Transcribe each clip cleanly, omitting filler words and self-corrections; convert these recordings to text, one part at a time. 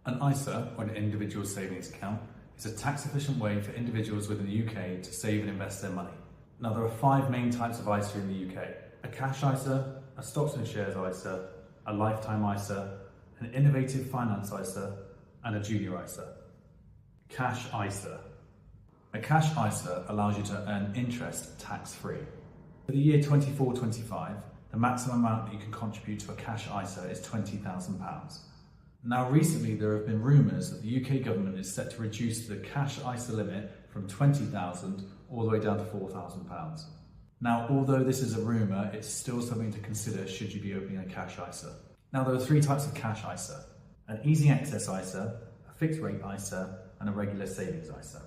An ISA, or an individual savings account, is a tax-efficient way for individuals within the UK to save and invest their money. Now, there are 5 main types of ISA in the UK: a cash ISA, a stocks and shares ISA, a lifetime ISA, an innovative finance ISA, and a junior ISA. Cash ISA. A cash ISA allows you to earn interest tax-free. For the year 24-25, the maximum amount that you can contribute to a cash ISA is £20,000. Now, recently there have been rumours that the UK government is set to reduce the cash ISA limit from £20,000 all the way down to £4,000. Now, although this is a rumour, it's still something to consider should you be opening a cash ISA. Now, there are 3 types of cash ISA: an easy access ISA, a fixed rate ISA, and a regular savings ISA.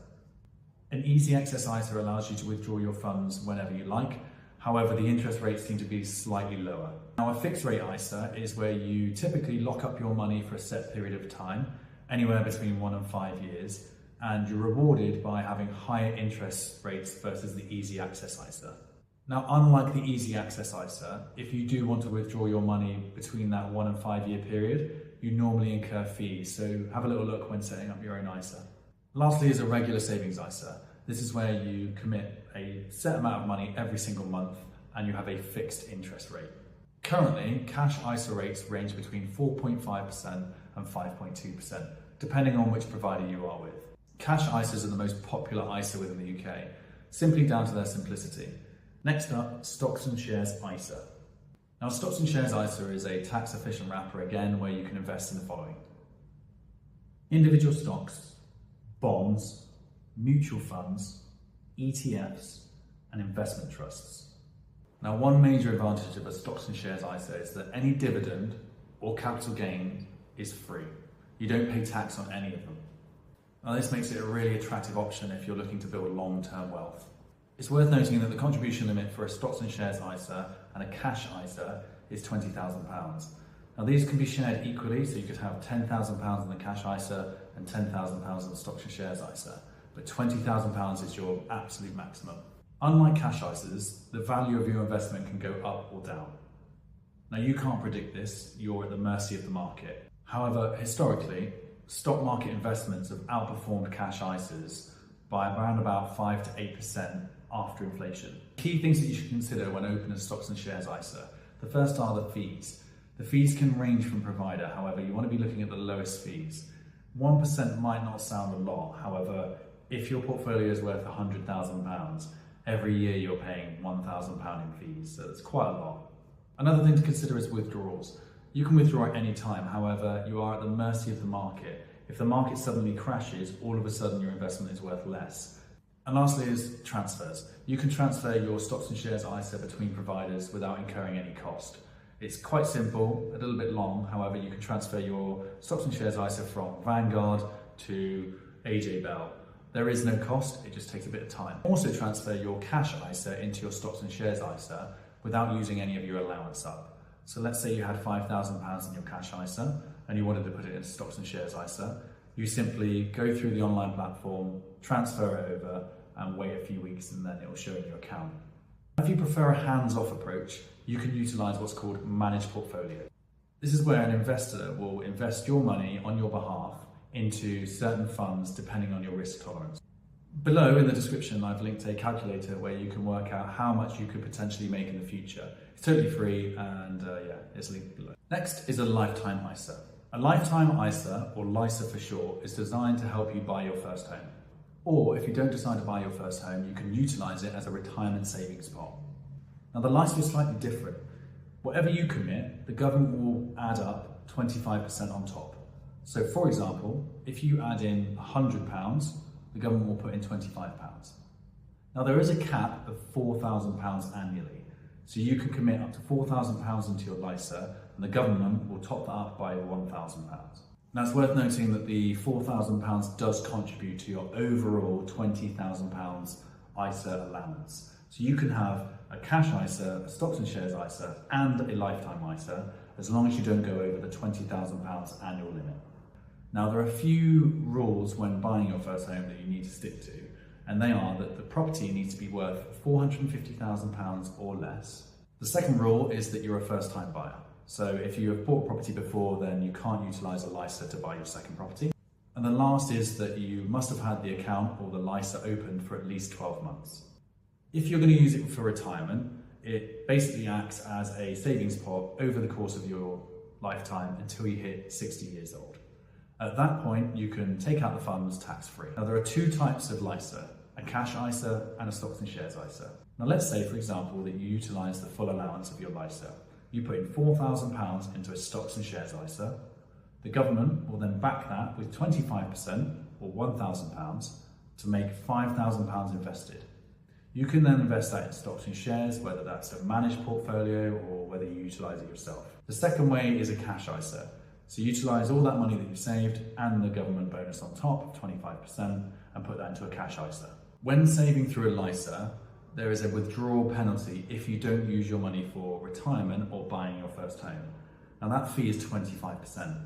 An easy access ISA allows you to withdraw your funds whenever you like. However, the interest rates seem to be slightly lower. Now, a fixed rate ISA is where you typically lock up your money for a set period of time, anywhere between 1 and 5 years, and you're rewarded by having higher interest rates versus the easy access ISA. Now, unlike the easy access ISA, if you do want to withdraw your money between that 1 and 5 year period, you normally incur fees, so have a little look when setting up your own ISA. Lastly is a regular savings ISA. This is where you commit a set amount of money every single month and you have a fixed interest rate. Currently, cash ISA rates range between 4.5% and 5.2%, depending on which provider you are with. Cash ISAs are the most popular ISA within the UK, simply down to their simplicity. Next up, stocks and shares ISA. Now, stocks and shares ISA is a tax-efficient wrapper, again, where you can invest in the following: individual stocks, bonds, mutual funds, ETFs, and investment trusts. Now, one major advantage of a stocks and shares ISA is that any dividend or capital gain is free. You don't pay tax on any of them. Now, this makes it a really attractive option if you're looking to build long-term wealth. It's worth noting that the contribution limit for a stocks and shares ISA and a cash ISA is £20,000. Now, these can be shared equally, so you could have £10,000 in the cash ISA and £10,000 in the stocks and shares ISA, but £20,000 is your absolute maximum. Unlike cash ISAs, the value of your investment can go up or down. Now, you can't predict this, you're at the mercy of the market. However, historically, stock market investments have outperformed cash ISAs by around about 5 to 8% after inflation. Key things that you should consider when opening a stocks and shares ISA. The first are the fees. The fees can range from provider, however, you want to be looking at the lowest fees. 1% might not sound a lot, however, if your portfolio is worth £100,000, every year you're paying £1,000 in fees, so it's quite a lot. Another thing to consider is withdrawals. You can withdraw at any time, however, you are at the mercy of the market. If the market suddenly crashes, all of a sudden your investment is worth less. And lastly is transfers. You can transfer your stocks and shares ISA between providers without incurring any cost. It's quite simple, a little bit long, however, you can transfer your stocks and shares ISA from Vanguard to AJ Bell. There is no cost, it just takes a bit of time. Also transfer your cash ISA into your stocks and shares ISA without using any of your allowance up. So let's say you had £5,000 in your cash ISA and you wanted to put it into stocks and shares ISA. You simply go through the online platform, transfer it over, and wait a few weeks and then it will show in your account. If you prefer a hands-off approach, you can utilise what's called managed portfolio. This is where an investor will invest your money on your behalf into certain funds depending on your risk tolerance. Below in the description I've linked a calculator where you can work out how much you could potentially make in the future. It's totally free and it's linked below. Next is a lifetime ISA. A lifetime ISA, or LISA for short, is designed to help you buy your first home. Or if you don't decide to buy your first home, you can utilise it as a retirement savings pot. Now, the LISA is slightly different. Whatever you commit, the government will add up 25% on top. So for example, if you add in £100, the government will put in £25. Now, there is a cap of £4,000 annually. So you can commit up to £4,000 into your LISA and the government will top that up by £1,000. Now, it's worth noting that the £4,000 does contribute to your overall £20,000 ISA allowance. So you can have a cash ISA, a stocks and shares ISA, and a lifetime ISA, as long as you don't go over the £20,000 annual limit. Now, there are a few rules when buying your first home that you need to stick to, and they are that the property needs to be worth £450,000 or less. The second rule is that you're a first-time buyer. So if you have bought property before, then you can't utilise a LISA to buy your second property. And the last is that you must have had the account or the LISA open for at least 12 months. If you're going to use it for retirement, it basically acts as a savings pot over the course of your lifetime until you hit 60 years old. At that point, you can take out the funds tax-free. Now, there are two types of LISA, a cash ISA and a stocks and shares ISA. Now, let's say, for example, that you utilise the full allowance of your LISA. You put in £4,000 into a stocks and shares ISA. The government will then back that with 25% or £1,000 to make £5,000 invested. You can then invest that in stocks and shares, whether that's a managed portfolio or whether you utilise it yourself. The second way is a cash ISA. So utilise all that money that you've saved and the government bonus on top of 25% and put that into a cash ISA. When saving through a LISA, there is a withdrawal penalty if you don't use your money for retirement or buying your first home. Now that fee is 25%.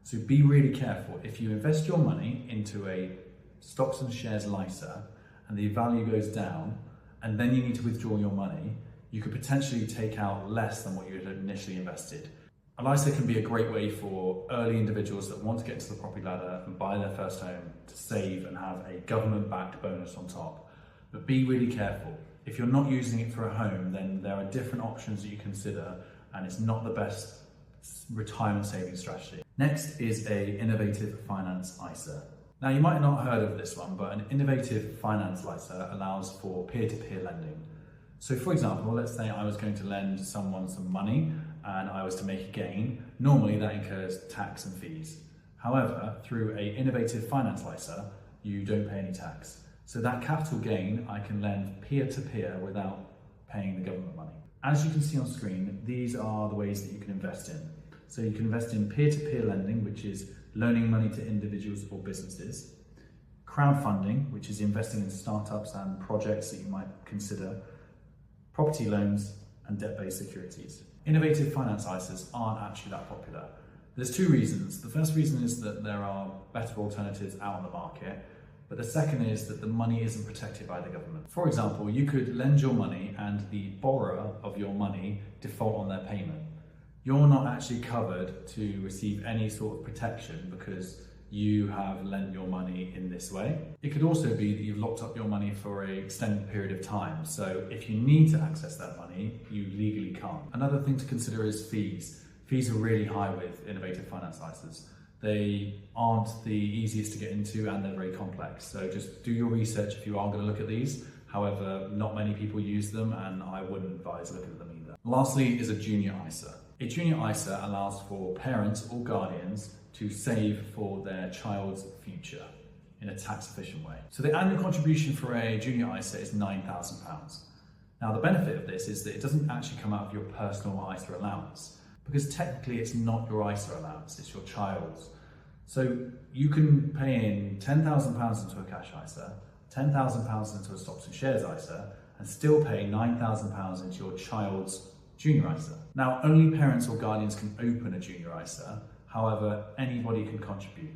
So be really careful. If you invest your money into a stocks and shares LISA and the value goes down and then you need to withdraw your money, you could potentially take out less than what you had initially invested. A LISA can be a great way for early individuals that want to get to the property ladder and buy their first home to save and have a government-backed bonus on top. But be really careful. If you're not using it for a home, then there are different options that you consider and it's not the best retirement saving strategy. Next is a innovative finance ISA. Now, you might not have heard of this one, but an innovative finance LISA allows for peer-to-peer lending. So for example, let's say I was going to lend someone some money and I was to make a gain. Normally that incurs tax and fees. However, through an innovative finance LISA, you don't pay any tax. So that capital gain, I can lend peer-to-peer without paying the government money. As you can see on screen, these are the ways that you can invest in. So you can invest in peer-to-peer lending, which is loaning money to individuals or businesses. Crowdfunding, which is investing in startups and projects that you might consider. Property loans and debt-based securities. Innovative finance ISAs aren't actually that popular. There's two reasons. The first reason is that there are better alternatives out on the market, but the second is that the money isn't protected by the government. For example, you could lend your money and the borrower of your money default on their payment. You're not actually covered to receive any sort of protection because you have lent your money in this way. It could also be that you've locked up your money for an extended period of time. So if you need to access that money, you legally can't. Another thing to consider is fees. Fees are really high with innovative finance ISAs. They aren't the easiest to get into and they're very complex. So just do your research if you are going to look at these. However, not many people use them and I wouldn't advise looking at them either. Lastly is a junior ISA. A junior ISA allows for parents or guardians to save for their child's future in a tax efficient way. So the annual contribution for a junior ISA is £9,000. Now the benefit of this is that it doesn't actually come out of your personal ISA allowance because technically it's not your ISA allowance, it's your child's. So you can pay in £10,000 into a cash ISA, £10,000 into a stocks and shares ISA and still pay £9,000 into your child's junior ISA. Now, only parents or guardians can open a junior ISA, however, anybody can contribute.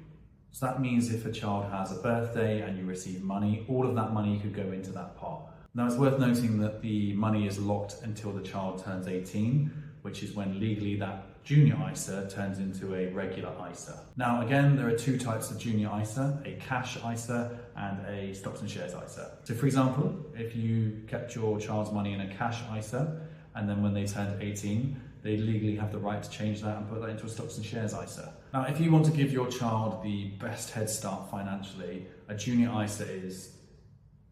So that means if a child has a birthday and you receive money, all of that money could go into that pot. Now, it's worth noting that the money is locked until the child turns 18, which is when legally that junior ISA turns into a regular ISA. Now, again, there are two types of junior ISA, a cash ISA and a stocks and shares ISA. So for example, if you kept your child's money in a cash ISA, and then when they turned 18, they legally have the right to change that and put that into a stocks and shares ISA. Now, if you want to give your child the best head start financially, a junior ISA is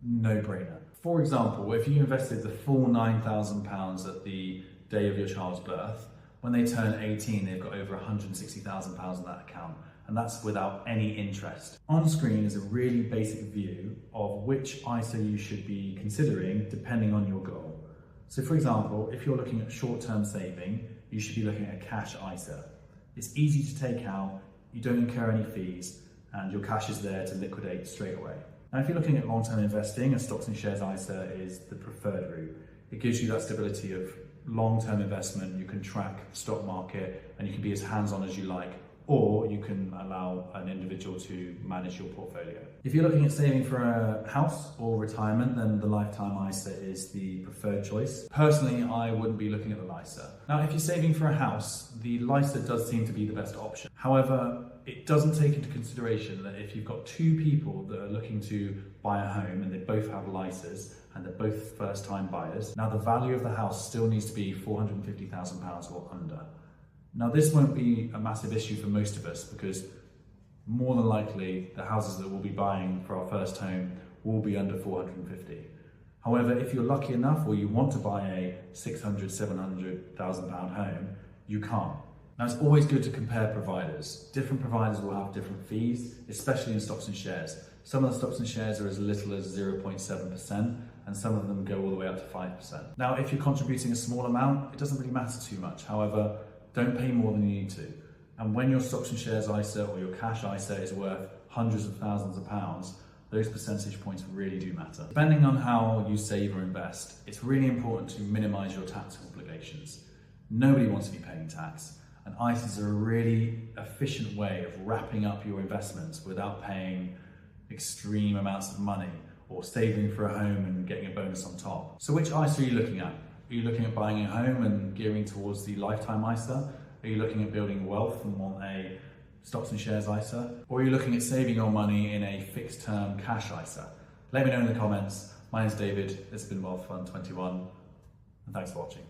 no-brainer. For example, if you invested the full £9,000 at the day of your child's birth, when they turn 18, they've got over £160,000 in that account, and that's without any interest. On screen is a really basic view of which ISA you should be considering depending on your goal. So for example, if you're looking at short-term saving, you should be looking at a cash ISA. It's easy to take out, you don't incur any fees, and your cash is there to liquidate straight away. Now, if you're looking at long-term investing, a stocks and shares ISA is the preferred route. It gives you that stability of long-term investment, you can track the stock market, and you can be as hands-on as you like or you can allow an individual to manage your portfolio. If you're looking at saving for a house or retirement, then the lifetime ISA is the preferred choice. Personally, I wouldn't be looking at the LISA. Now, if you're saving for a house, the LISA does seem to be the best option. However, it doesn't take into consideration that if you've got two people that are looking to buy a home and they both have LISAs and they're both first-time buyers, now the value of the house still needs to be £450,000 or under. Now, this won't be a massive issue for most of us because more than likely the houses that we'll be buying for our first home will be under 450. However, if you're lucky enough or you want to buy a £600,000, £700,000 home, you can't. Now, it's always good to compare providers. Different providers will have different fees, especially in stocks and shares. Some of the stocks and shares are as little as 0.7%, and some of them go all the way up to 5%. Now, if you're contributing a small amount, it doesn't really matter too much. However, don't pay more than you need to. And when your stocks and shares ISA or your cash ISA is worth hundreds of thousands of pounds, those percentage points really do matter. Depending on how you save or invest, it's really important to minimize your tax obligations. Nobody wants to be paying tax, and ISAs are a really efficient way of wrapping up your investments without paying extreme amounts of money or saving for a home and getting a bonus on top. So which ISA are you looking at? Are you looking at buying a home and gearing towards the lifetime ISA? Are you looking at building wealth and want a stocks and shares ISA? Or are you looking at saving your money in a fixed term cash ISA? Let me know in the comments. My name's David, this has been Wealth Fund 21, and thanks for watching.